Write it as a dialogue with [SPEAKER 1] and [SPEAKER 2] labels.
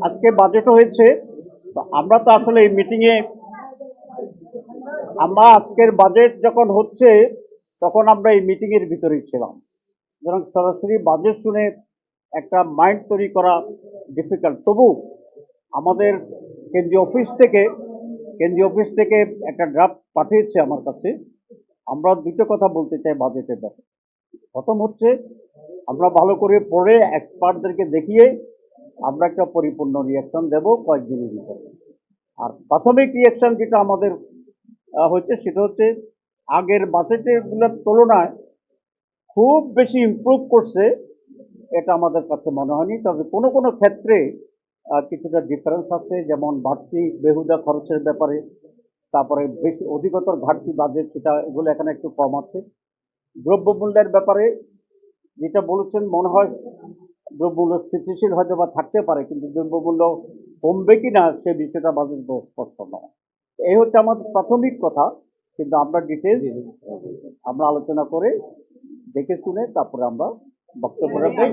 [SPEAKER 1] আজকে বাজেটও হয়েছে। তো আমরা তো আসলে এই মিটিংয়ে আমরা আজকের বাজেট যখন হচ্ছে তখন আমরা এই মিটিংয়ের ভিতরেই ছিলাম, সুতরাং সরাসরি বাজেট শুনে একটা মাইন্ড তৈরি করা ডিফিকাল্ট। তবু আমাদের কেন্দ্রীয় অফিস থেকে একটা ড্রাফট পাঠিয়েছে আমার কাছে। আমরা দুটো কথা বলতে চাই বাজেটের ব্যাপারে। প্রথম হচ্ছে, আমরা ভালো করে পড়ে এক্সপার্টদেরকে দেখিয়ে আমরা একটা পরিপূর্ণ রিয়াকশন দেব কয়েকদিনের ভিতরে। আর প্রাথমিক রিয়াকশন যেটা আমাদের হচ্ছে সেটা হচ্ছে আগের বাজেটের গুলোর তুলনায় খুব বেশি ইমপ্রুভ করছে এটা আমাদের কাছে মনে হয়নি। তবে কোনো কোনো ক্ষেত্রে কিছুটা ডিফারেন্স আছে, যেমন বাড়তি বেহুদা খরচের ব্যাপারে, তারপরে বেশি অধিকতর ঘাটতি বাজেট সেটা এগুলো এখানে একটু কম আছে। দ্রব্যমূল্যের ব্যাপারে যেটা বলেছেন মনে হয় দ্রব্যমূল্য স্থিতিশীল হয়তো বা থাকতে পারে, কিন্তু দ্রব্যমূল্য কমবে কি না সে বিষয়টা বাজেট স্পষ্ট নয়। এই হচ্ছে আমাদের প্রাথমিক কথা, কিন্তু আমরা ডিটেলস আমরা আলোচনা করে দেখে শুনে তারপরে আমরা বক্তব্য রাখবো।